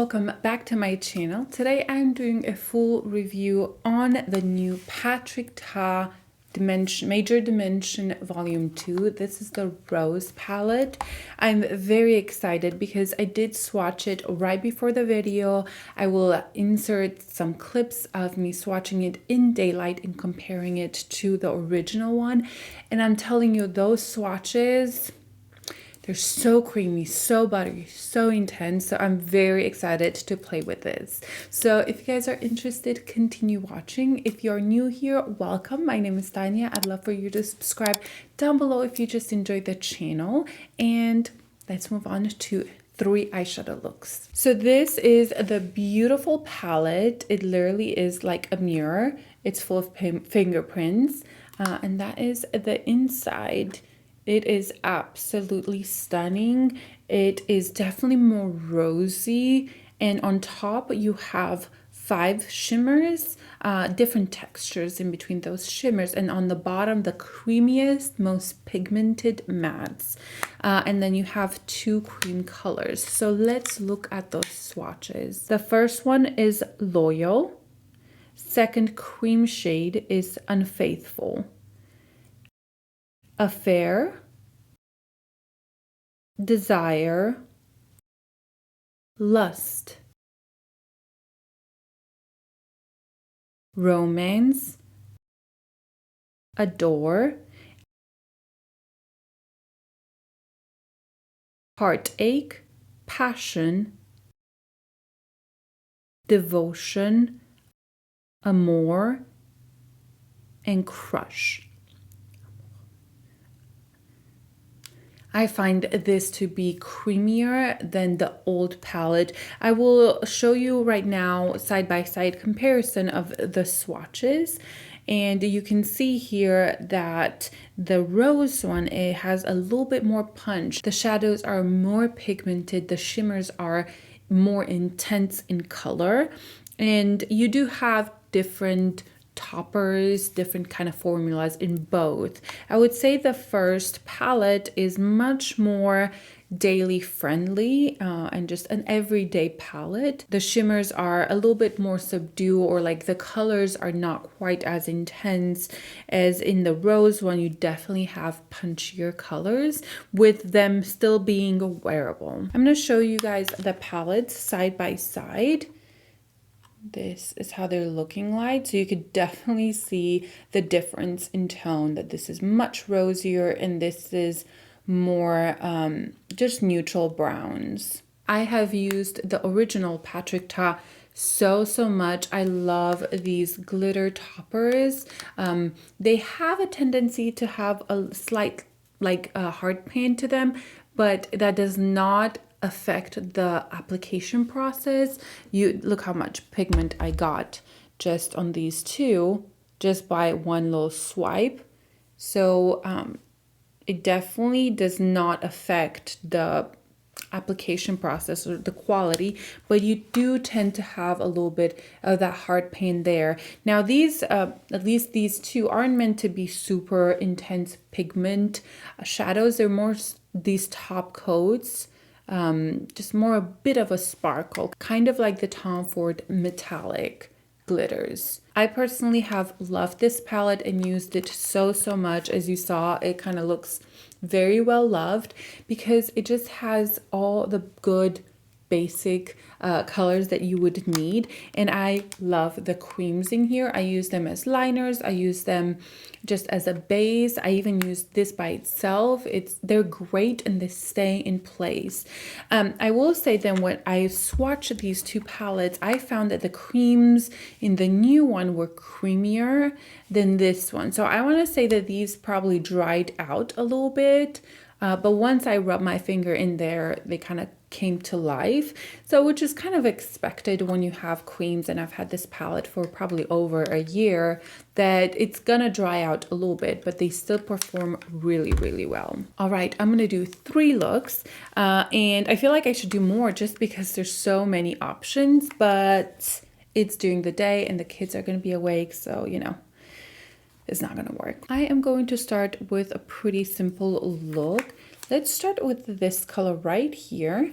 welcome back to my channel. Today I'm doing a full review on the new Patrick Ta Major Dimension Volume 2. This is the Rose palette. I'm very excited because I did swatch it right before the video. I will insert some clips of me swatching it in daylight and comparing it to the original one. And I'm telling you, those swatches, they're so creamy, so buttery, so intense. So I'm very excited to play with this. So if you guys are interested, continue watching. If you're new here, welcome. My name is Tania. I'd love for you to subscribe down below if you just enjoyed the channel. And let's move on to 3 eyeshadow looks. So this is the beautiful palette. It literally is like a mirror. It's full of fingerprints. And that is the inside. It is absolutely stunning. It is definitely more rosy. And on top, you have 5 shimmers, different textures in between those shimmers. And on the bottom, the creamiest, most pigmented mattes. And then you have 2 cream colors. So let's look at those swatches. The first one is Loyal. Second cream shade is Unfaithful. Affair, Desire, Lust, Romance, Adore, Heartache, Passion, Devotion, Amour, and Crush. I find this to be creamier than the old palette. I will show you right now side-by-side comparison of the swatches. And you can see here that the Rose one, it has a little bit more punch. The shadows are more pigmented. The shimmers are more intense in color. And you do have different toppers, different kind of formulas in both. I would say the first palette is much more daily friendly and just an everyday palette. The shimmers are a little bit more subdued, or like the colors are not quite as intense as in the Rose one. You definitely have punchier colors with them still being wearable. I'm going to show you guys the palettes side by side. This is how they're looking like. So you could definitely see the difference in tone, that this is much rosier and this is more just neutral browns. I have used the original Patrick Ta so much. I love these glitter toppers. They have a tendency to have a slight like a hard pan to them, but that does not affect the application process. You look how much pigment I got just on these two, just by one little swipe. So it definitely does not affect the application process or the quality, but you do tend to have a little bit of that hard pan there. Now these at least these two aren't meant to be super intense pigment shadows. They're more these top coats, just more a bit of a sparkle, kind of like the Tom Ford metallic glitters. I personally have loved this palette and used it so much. As you saw, it kind of looks very well loved because it just has all the good basic colors that you would need. And I love the creams in here. I use them as liners. I use them just as a base. I even use this by itself. They're great and they stay in place. I will say then, when I swatched these two palettes, I found that the creams in the new one were creamier than this one. So I want to say that these probably dried out a little bit. But once I rubbed my finger in there, they kind of came to life. So which is kind of expected when you have creams, and I've had this palette for probably over a year, that it's gonna dry out a little bit, but they still perform really well. All right, I'm gonna do 3 looks and I feel like I should do more just because there's so many options, but it's during the day and the kids are gonna be awake, so you know, it's not gonna work. I am going to start with a pretty simple look. Let's start with this color right here.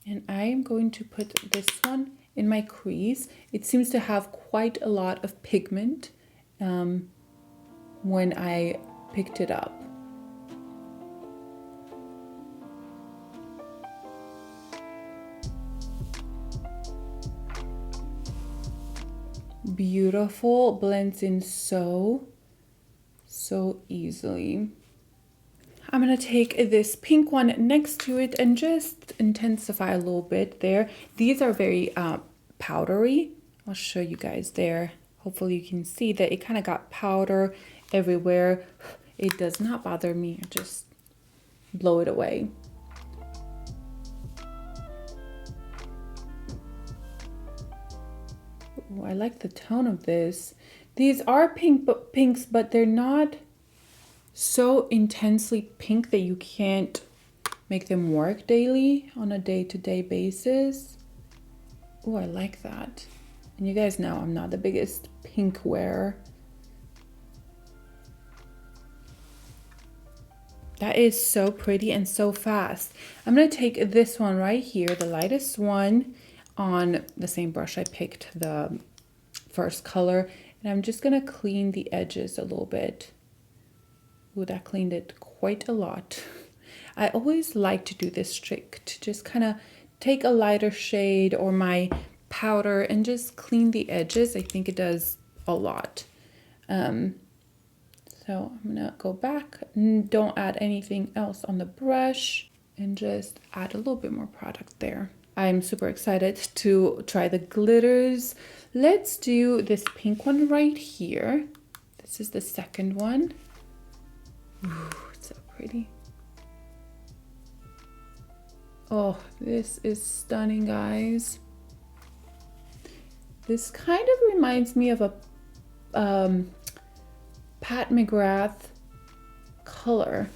And I am going to put this one in my crease. It seems to have quite a lot of pigment when I picked it up. Beautiful, blends in so easily. I'm gonna take this pink one next to it and just intensify a little bit there. These are very powdery. I'll show you guys there. Hopefully you can see that it kind of got powder everywhere. It does not bother me. I just blow it away. Ooh, I like the tone of this. These are pinks, but they're not so intensely pink that you can't make them work daily on a day-to-day basis. Oh, I like that. And you guys know I'm not the biggest pink wearer. That is so pretty and so fast. I'm gonna take this one right here, the lightest one, on the same brush I picked the first color, and I'm just gonna clean the edges a little bit. Ooh, that cleaned it quite a lot. I always like to do this trick, to just kind of take a lighter shade or my powder and just clean the edges. I think it does a lot. So I'm gonna go back and don't add anything else on the brush and just add a little bit more product there. I'm super excited to try the glitters. Let's do this pink one right here. This is the second one. Ooh, it's so pretty. Oh, this is stunning, guys. This kind of reminds me of a Pat McGrath color,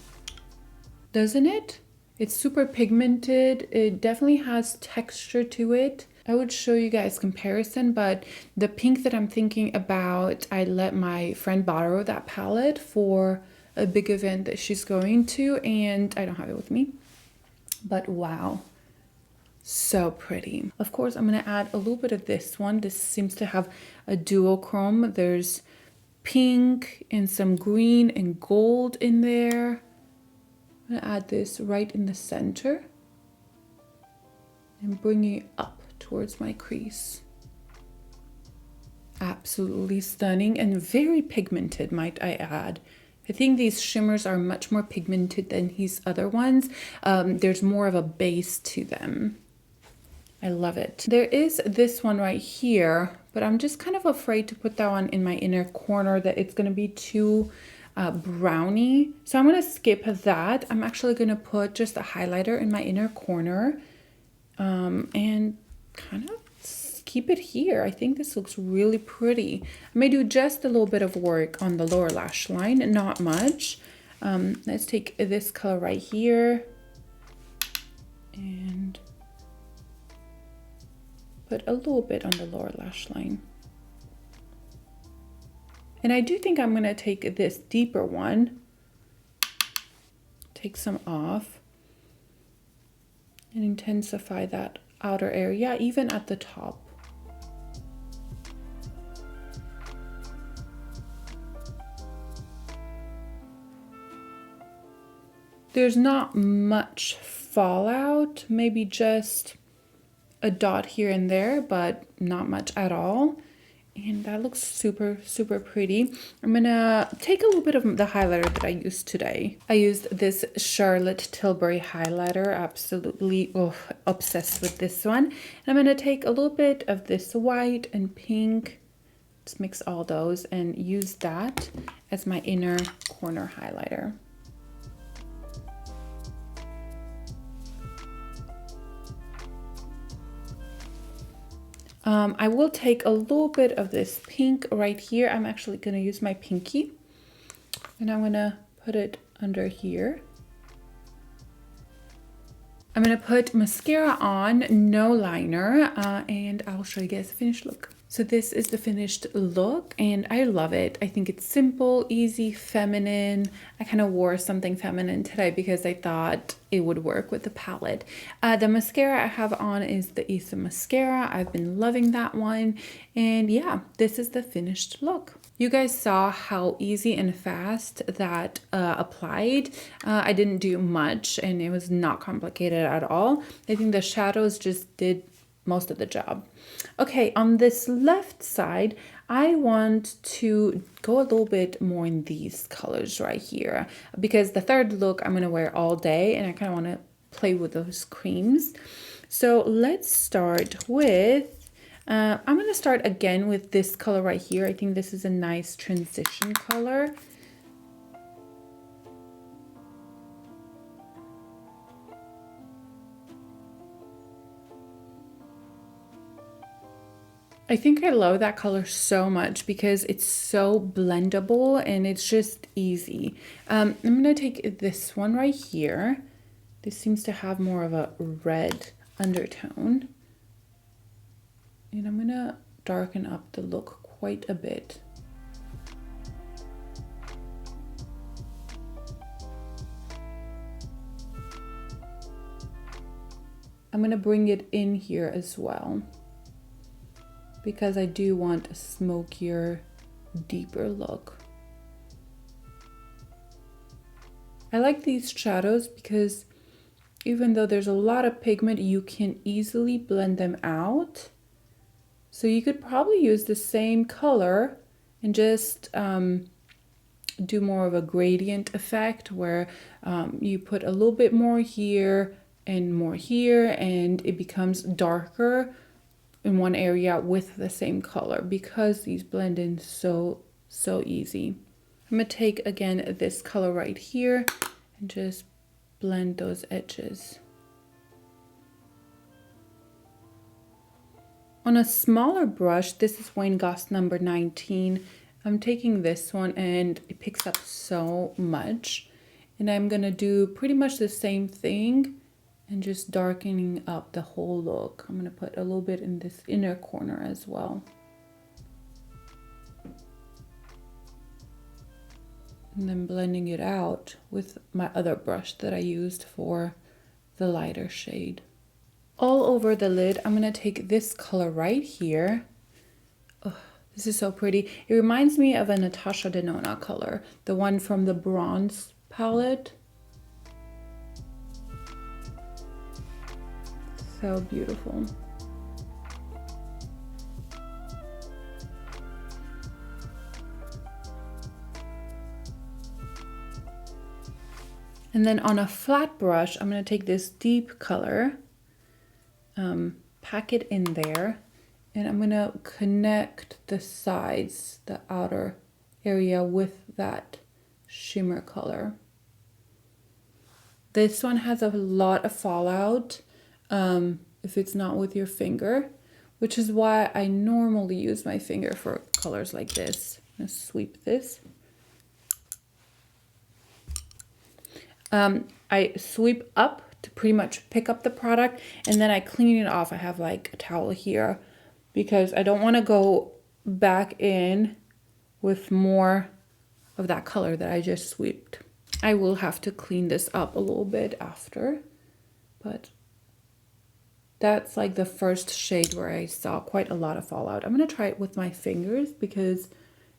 doesn't it? It's super pigmented. It definitely has texture to it. I would show you guys comparison, but the pink that I'm thinking about, I let my friend borrow that palette for a big event that she's going to, and I don't have it with me, but wow, so pretty. Of course, I'm gonna add a little bit of this one. This seems to have a duochrome. There's pink and some green and gold in there. I'm gonna add this right in the center and bring it up towards my crease. Absolutely stunning and very pigmented, might I add. I think these shimmers are much more pigmented than these other ones. There's more of a base to them. I love it. There is this one right here, but I'm just kind of afraid to put that one in my inner corner, that it's gonna be too browny. So I'm gonna skip that. I'm actually gonna put just a highlighter in my inner corner and kind of keep it here. I think this looks really pretty. I may do just a little bit of work on the lower lash line, not much. Let's take this color right here and put a little bit on the lower lash line. And I do think I'm going to take this deeper one, take some off, and intensify that outer area, even at the top. There's not much fallout, maybe just a dot here and there, but not much at all. And that looks super, super pretty. I'm gonna take a little bit of the highlighter that I used today. I used this Charlotte Tilbury highlighter, absolutely obsessed with this one. And I'm gonna take a little bit of this white and pink, just mix all those and use that as my inner corner highlighter. I will take a little bit of this pink right here. I'm actually going to use my pinky and I'm going to put it under here. I'm gonna put mascara on, no liner, and I'll show you guys the finished look. So this is the finished look and I love it. I think it's simple, easy, feminine. I kind of wore something feminine today because I thought it would work with the palette. The mascara I have on is the Issa mascara. I've been loving that one. And yeah, this is the finished look. You guys saw how easy and fast that applied. I didn't do much and it was not complicated at all. I think the shadows just did most of the job. Okay, on this left side, I want to go a little bit more in these colors right here because the third look I'm going to wear all day and I kind of want to play with those creams. So let's start with, I'm going to start again with this color right here. I think this is a nice transition color. I think I love that color so much because it's so blendable and it's just easy. I'm going to take this one right here. This seems to have more of a red undertone. And I'm going to darken up the look quite a bit. I'm going to bring it in here as well, because I do want a smokier, deeper look. I like these shadows because even though there's a lot of pigment, you can easily blend them out. So you could probably use the same color and just do more of a gradient effect where you put a little bit more here and more here and it becomes darker in one area with the same color because these blend in so easy. I'm gonna take again this color right here and just blend those edges. On a smaller brush, this is Wayne Goss number 19. I'm taking this one and it picks up so much. And I'm gonna do pretty much the same thing and just darkening up the whole look. I'm gonna put a little bit in this inner corner as well. And then blending it out with my other brush that I used for the lighter shade. All over the lid, I'm gonna take this color right here. Oh, this is so pretty. It reminds me of a Natasha Denona color, the one from the Bronze palette. So beautiful. And then on a flat brush, I'm going to take this deep color, pack it in there, and I'm going to connect the sides, the outer area with that shimmer color. This one has a lot of fallout if it's not with your finger, which is why I normally use my finger for colors like this. I'm going to sweep this. I sweep up to pretty much pick up the product and then I clean it off. I have like a towel here because I don't want to go back in with more of that color that I just swept. I will have to clean this up a little bit after, but that's like the first shade where I saw quite a lot of fallout. I'm going to try it with my fingers because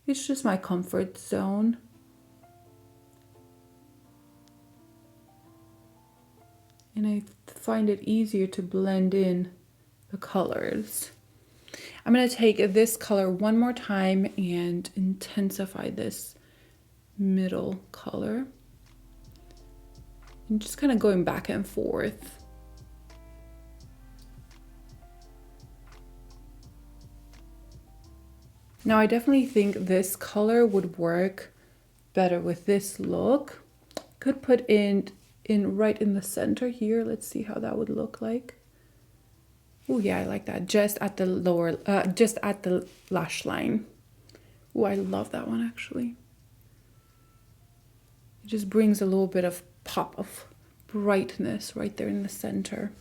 it's just my comfort zone. And I find it easier to blend in the colors. I'm going to take this color one more time and intensify this middle color. And just kind of going back and forth. Now I definitely think this color would work better with this look. Could put in right in the center here. Let's see how that would look like. Oh yeah, I like that. Just at the lower, just at the lash line. Oh, I love that one actually. It just brings a little bit of pop of brightness right there in the center.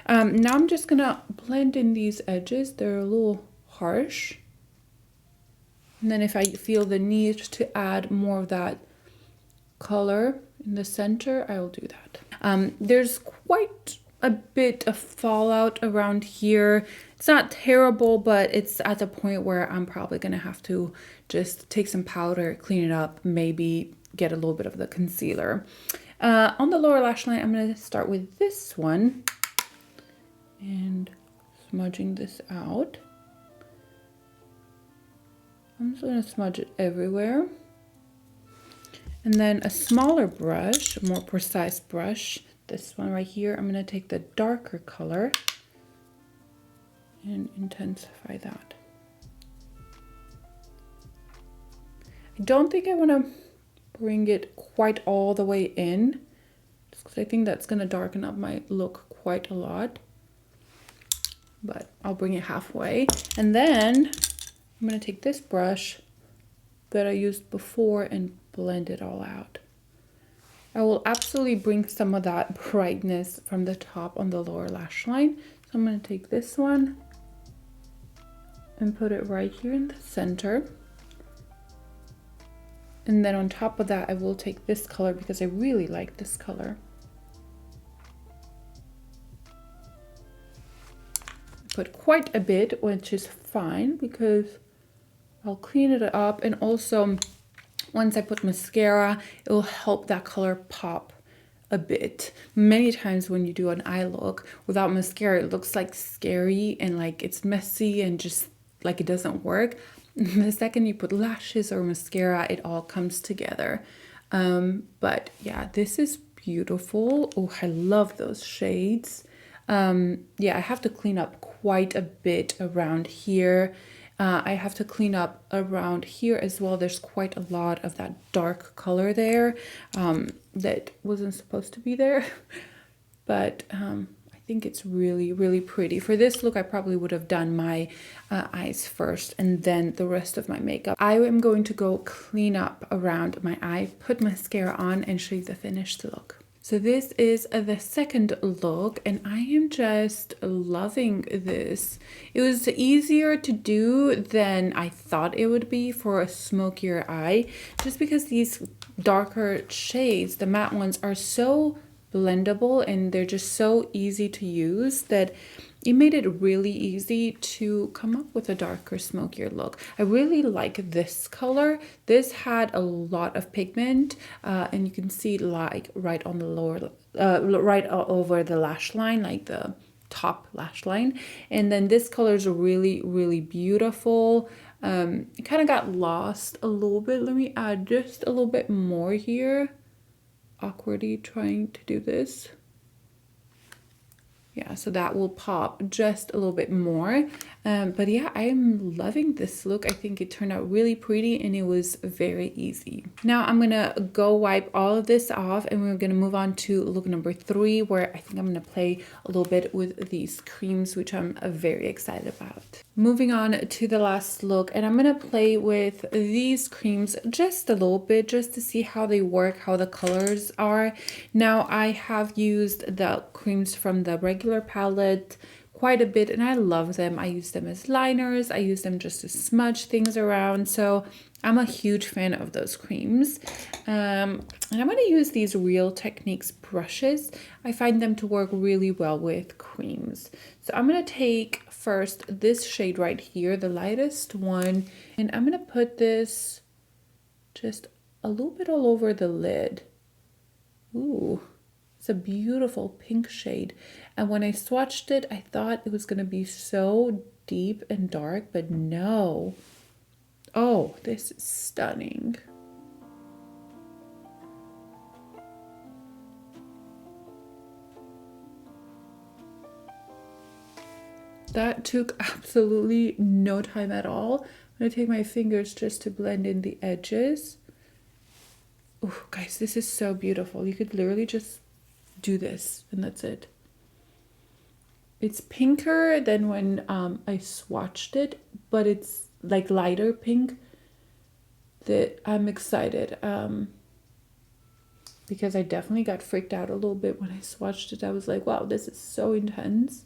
Now I'm just gonna blend in these edges. They're a little harsh. And then if I feel the need to add more of that color in the center, I will do that. There's quite a bit of fallout around here. It's not terrible, but it's at the point where I'm probably gonna have to just take some powder, clean it up, maybe get a little bit of the concealer. On the lower lash line, I'm gonna start with this one and smudging this out. I'm just gonna smudge it everywhere. And then a smaller brush, a more precise brush, this one right here, I'm gonna take the darker color and intensify that. I don't think I wanna bring it quite all the way in, just because I think that's gonna darken up my look quite a lot. But I'll bring it halfway. And then I'm gonna take this brush that I used before and blend it all out. I will absolutely bring some of that brightness from the top on the lower lash line. So I'm gonna take this one and put it right here in the center. And then on top of that, I will take this color because I really like this color. Put quite a bit, which is fine because I'll clean it up, and also once I put mascara, it will help that color pop a bit. Many times when you do an eye look without mascara, it looks like scary and like it's messy and just like it doesn't work. The second you put lashes or mascara, it all comes together. But yeah, this is beautiful. Oh, I love those shades. Yeah, I have to clean up quite a bit around here. I have to clean up around here as well. There's quite a lot of that dark color there that wasn't supposed to be there. But I think it's really, really pretty. For this look, I probably would have done my eyes first and then the rest of my makeup. I am going to go clean up around my eye, put mascara on, and show you the finished look. So this is the second look, and I am just loving this. It was easier to do than I thought it would be for a smokier eye, just because these darker shades, the matte ones, are so blendable and they're just so easy to use that it made it really easy to come up with a darker, smokier look. I really like this color. This had a lot of pigment, and you can see like right on the lower, right over the lash line, like the top lash line. And then this color is really, really beautiful. It kind of got lost a little bit. Let me add just a little bit more here. Awkwardly trying to do this. Yeah, so that will pop just a little bit more. But yeah, I am loving this look. I think it turned out really pretty and it was very easy. Now I'm gonna go wipe all of this off and we're gonna move on to look number 3, where I think I'm gonna play a little bit with these creams, which I'm very excited about. Moving on to the last look, and I'm gonna play with these creams just a little bit, just to see how they work, how the colors are. Now I have used the creams from the regular palette quite a bit and I love them. I use them as liners, I use them just to smudge things around, so I'm a huge fan of those creams. And I'm going to use these Real Techniques brushes. I find them to work really well with creams. So I'm going to take first this shade right here, the lightest one, and I'm going to put this just a little bit all over the lid. Ooh. It's a beautiful pink shade. And when I swatched it, I thought it was going to be so deep and dark, but no. Oh, this is stunning. That took absolutely no time at all. I'm going to take my fingers just to blend in the edges. Oh, guys, this is so beautiful. You could literally just do this and that's it. It's pinker than when I swatched it, but it's like lighter pink that I'm excited. because I definitely got freaked out a little bit when I swatched it. I was like, wow, this is so intense.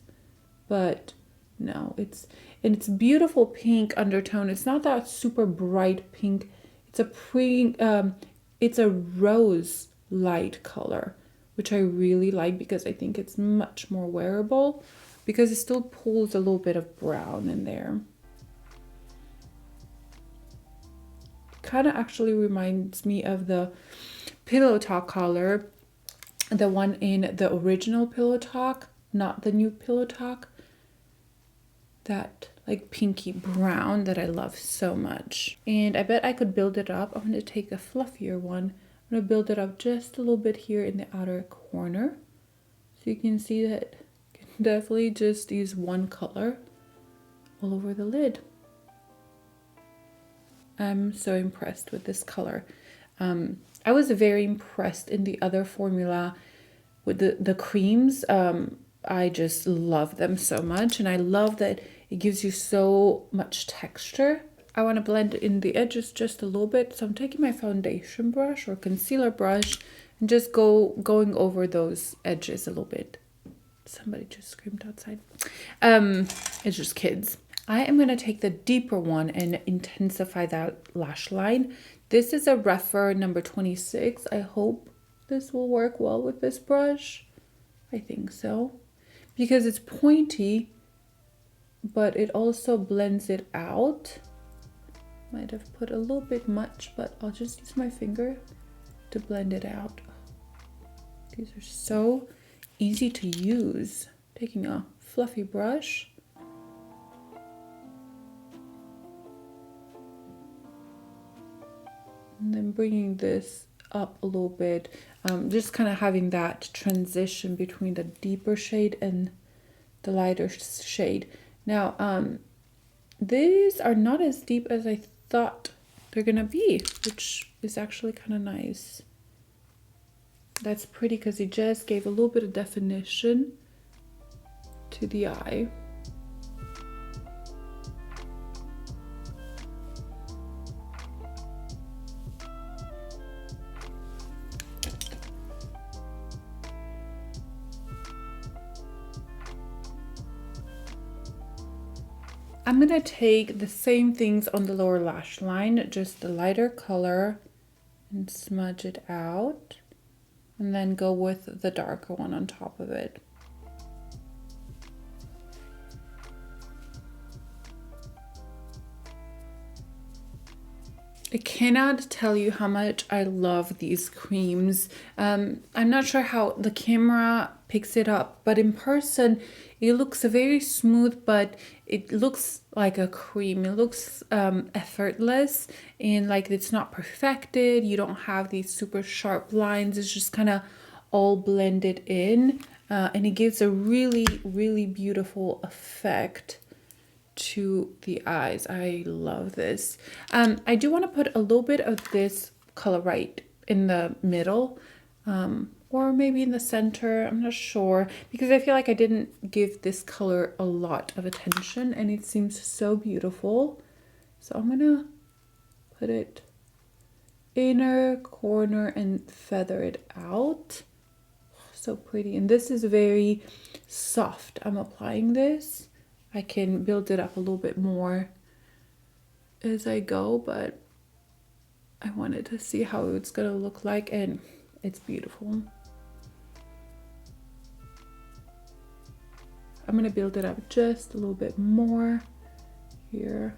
But no, it's beautiful pink undertone. It's not that super bright pink. It's it's a rose light color, which I really like because I think it's much more wearable because it still pulls a little bit of brown in there. Kind of actually reminds me of the Pillow Talk color, the one in the original Pillow Talk, not the new Pillow Talk. That like pinky brown that I love so much. And I bet I could build it up. I'm going to take a fluffier one. I'm going to build it up just a little bit here in the outer corner. So you can see that you can definitely just use one color all over the lid. I'm so impressed with this color. I was very impressed in the other formula with the creams. I just love them so much, and I love that it gives you so much texture. I want to blend in the edges just a little bit, so I'm taking my foundation brush or concealer brush and just going over those edges a little bit. Somebody just screamed outside. It's just kids. I am going to take the deeper one and intensify that lash line. This is a Refer number 26. I hope this will work well with this brush. I think so. Because it's pointy, but it also blends it out. Might have put a little bit much, but I'll just use my finger to blend it out. These are so easy to use. Taking a fluffy brush. And then bringing this up a little bit, just kind of having that transition between the deeper shade and the lighter shade. Now, these are not as deep as I thought they're gonna be, which is actually kind of nice. That's pretty because it just gave a little bit of definition to the eye. I'm gonna take the same things on the lower lash line, just the lighter color, and smudge it out, and then go with the darker one on top of it. I cannot tell you how much I love these creams. I'm not sure how the camera picks it up, but in person it looks very smooth, but it looks like a cream. It looks effortless, and like it's not perfected. You don't have these super sharp lines. It's just kind of all blended in, and it gives a really, really beautiful effect to the eyes. I love this. I do want to put a little bit of this color right in the middle, or maybe in the center. I'm not sure, because I feel like I didn't give this color a lot of attention and it seems so beautiful. So I'm gonna put it inner corner and feather it out. So pretty. And this is very soft. I'm applying this. I can build it up a little bit more as I go, but I wanted to see how it's gonna look like, and it's beautiful. I'm gonna build it up just a little bit more here.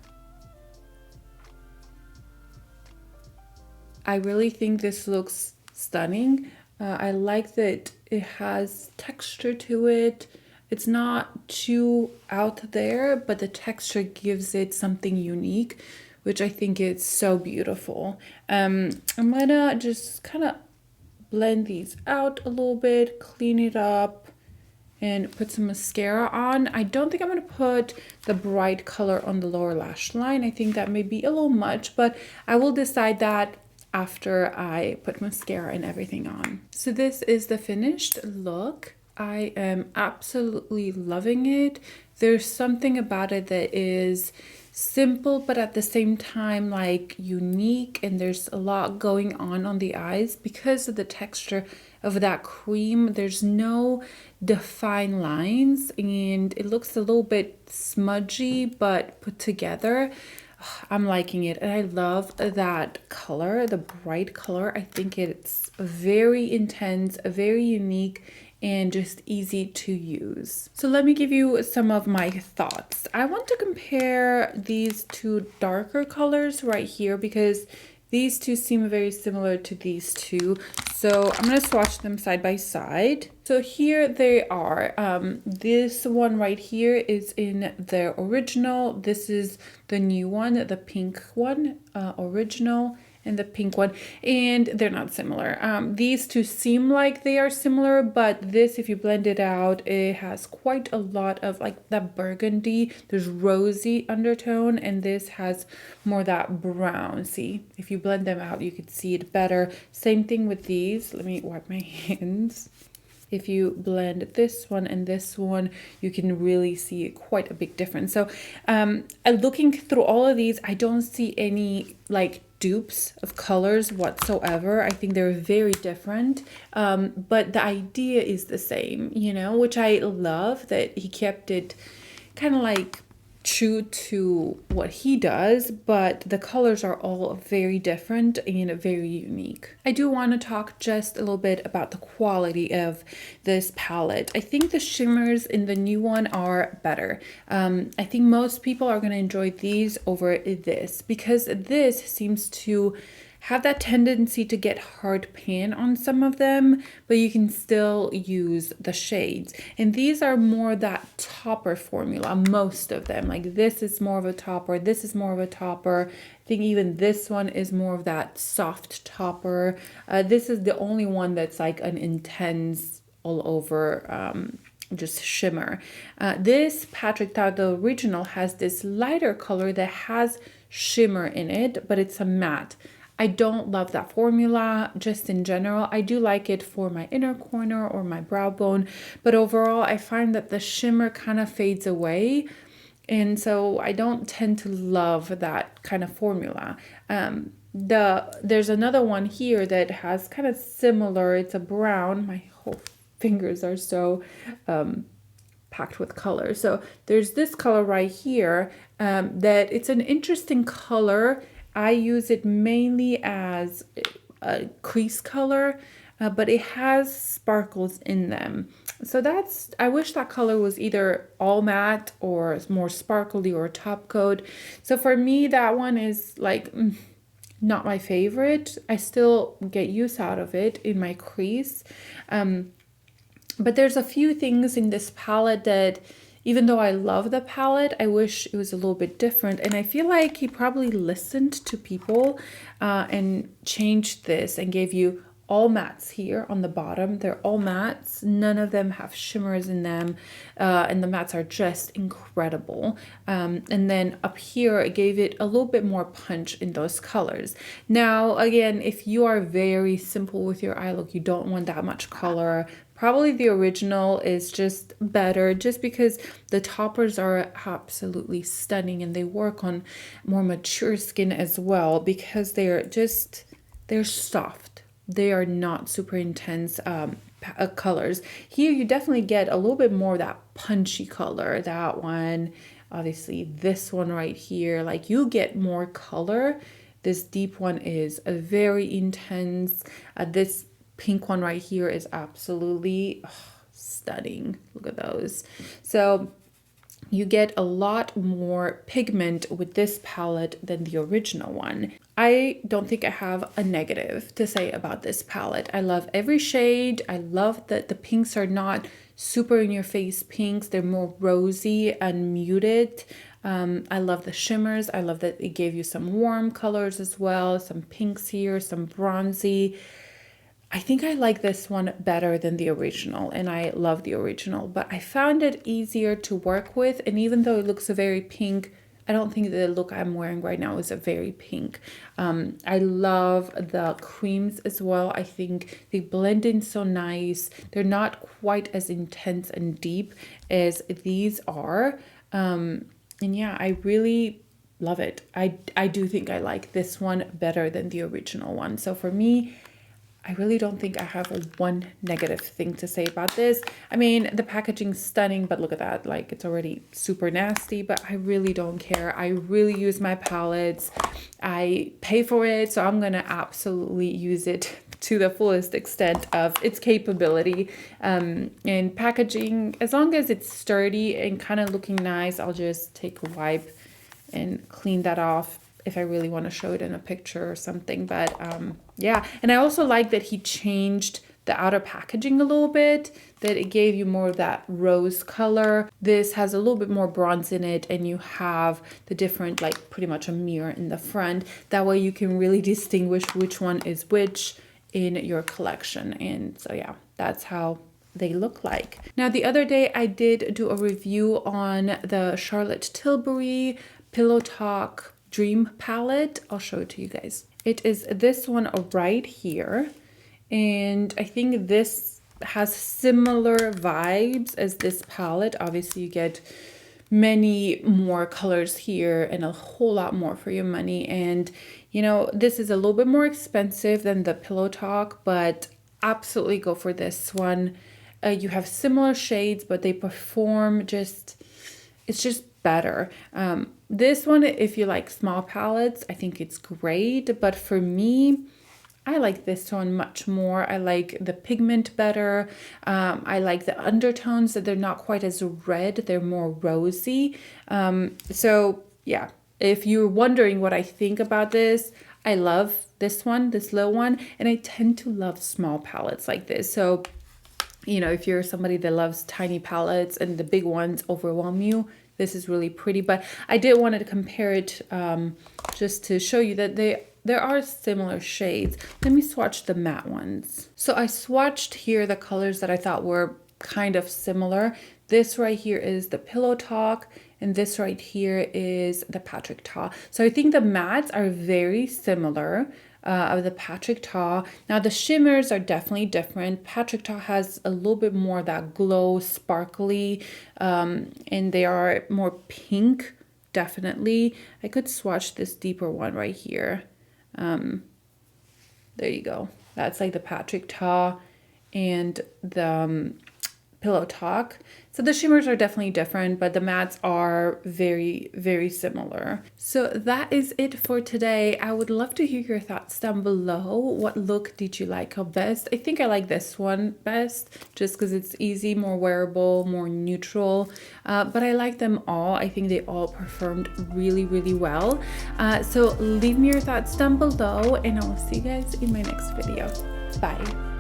I really think this looks stunning. I like that it has texture to it. It's not too out there, but the texture gives it something unique, which I think is so beautiful. I'm gonna just kind of blend these out a little bit, clean it up, and put some mascara on. I don't think I'm gonna put the bright color on the lower lash line. I think that may be a little much, but I will decide that after I put mascara and everything on. So this is the finished look. I am absolutely loving it. There's something about it that is simple, but at the same time like unique, and there's a lot going on the eyes because of the texture of that cream. There's no defined lines, and it looks a little bit smudgy but put together. I'm liking it, and I love that color, the bright color. I think it's very intense, very unique, and just easy to use. So let me give you some of my thoughts. I want to compare these two darker colors right here because these two seem very similar to these two. So I'm going to swatch them side by side. So here they are. This one right here is in the original. This is the new one, the pink one, original, and the pink one, and they're not similar. These two seem like they are similar, but this, if you blend it out, it has quite a lot of like that burgundy, there's rosy undertone, and this has more that brown. See, if you blend them out, you could see it better. Same thing with these. Let me wipe my hands. If you blend this one and this one, you can really see quite a big difference. So looking through all of these, I don't see any like dupes of colors whatsoever. I think they're very different, but the idea is the same, you know, which I love that he kept it kind of like true to what he does, but the colors are all very different and very unique. I do want to talk just a little bit about the quality of this palette. I think the shimmers in the new one are better. I think most people are going to enjoy these over this because this seems to have that tendency to get hard pan on some of them, but you can still use the shades. And these are more that topper formula, most of them. Like this is more of a topper, this is more of a topper. I think even this one is more of that soft topper. This is the only one that's like an intense all over just shimmer. This Patrick Tá, the original, has this lighter color that has shimmer in it, but it's a matte. I don't love that formula just in general. I do like it for my inner corner or my brow bone, but overall I find that the shimmer kind of fades away, and so I don't tend to love that kind of formula. There's another one here that has kind of similar. It's a brown. My whole fingers are so packed with color. So there's this color right here that it's an interesting color. I use it mainly as a crease color, but it has sparkles in them. So that's, I wish that color was either all matte or more sparkly or top coat. So for me, that one is like not my favorite. I still get use out of it in my crease. But there's a few things in this palette that, even though I love the palette, I wish it was a little bit different. And I feel like he probably listened to people and changed this and gave you all mattes here on the bottom. They're all mattes. None of them have shimmers in them. And the mattes are just incredible. And then up here, it gave it a little bit more punch in those colors. Now, again, if you are very simple with your eye look, you don't want that much color, probably the original is just better, just because the toppers are absolutely stunning and they work on more mature skin as well, because they're soft. They are not super intense colors. Here you definitely get a little bit more of that punchy color. That one, obviously this one right here, like you get more color. This deep one is a very intense. This pink one right here is absolutely stunning. Look at those. So you get a lot more pigment with this palette than the original one. I don't think I have a negative to say about this palette. I love every shade. I love that the pinks are not super in your face pinks. They're more rosy and muted. I love the shimmers. I love that it gave you some warm colors as well. Some pinks here, some bronzy. I think I like this one better than the original, and I love the original, but I found it easier to work with. And even though it looks a very pink, I don't think the look I'm wearing right now is a very pink. I love the creams as well. I think they blend in so nice. They're not quite as intense and deep as these are. And yeah, I really love it. I do think I like this one better than the original one. So for me, I really don't think I have one negative thing to say about this. I mean, the packaging's stunning, but look at that. Like, it's already super nasty, but I really don't care. I really use my palettes. I pay for it, so I'm gonna absolutely use it to the fullest extent of its capability. And packaging, as long as it's sturdy and kind of looking nice, I'll just take a wipe and clean that off if I really want to show it in a picture or something. But yeah, and I also like that he changed the outer packaging a little bit, that it gave you more of that rose color. This has a little bit more bronze in it, and you have the different, like pretty much a mirror in the front. That way you can really distinguish which one is which in your collection. And so yeah, that's how they look like. Now, the other day I did do a review on the Charlotte Tilbury Pillow Talk Dream palette. I'll show it to you guys. It is this one right here, and I think this has similar vibes as this palette. Obviously you get many more colors here and a whole lot more for your money, and you know, this is a little bit more expensive than the Pillow Talk, but absolutely go for this one. You have similar shades, but they perform just, it's just better. This one, if you like small palettes, I think it's great, but for me, I like this one much more. I like the pigment better. I like the undertones, that they're not quite as red, they're more rosy. So yeah, if you're wondering what I think about this, I love this one, this little one, and I tend to love small palettes like this. So, you know, if you're somebody that loves tiny palettes and the big ones overwhelm you, this is really pretty. But I did want to compare it just to show you that there are similar shades. Let me swatch the matte ones. So I swatched here the colors that I thought were kind of similar. This right here is the Pillow Talk, and this right here is the Patrick Ta. So I think the mattes are very similar of the Patrick Ta. Now the shimmers are definitely different. Patrick Ta has a little bit more of that glow, sparkly, and they are more pink, definitely. I could swatch this deeper one right here. There you go. That's like the Patrick Ta and the Pillow Talk. So the shimmers are definitely different, but the mattes are very, very similar. So that is it for today. I would love to hear your thoughts down below. What look did you like best? I think I like this one best, just because it's easy, more wearable, more neutral. But I like them all. I think they all performed really, really well. So leave me your thoughts down below, and I will see you guys in my next video. Bye.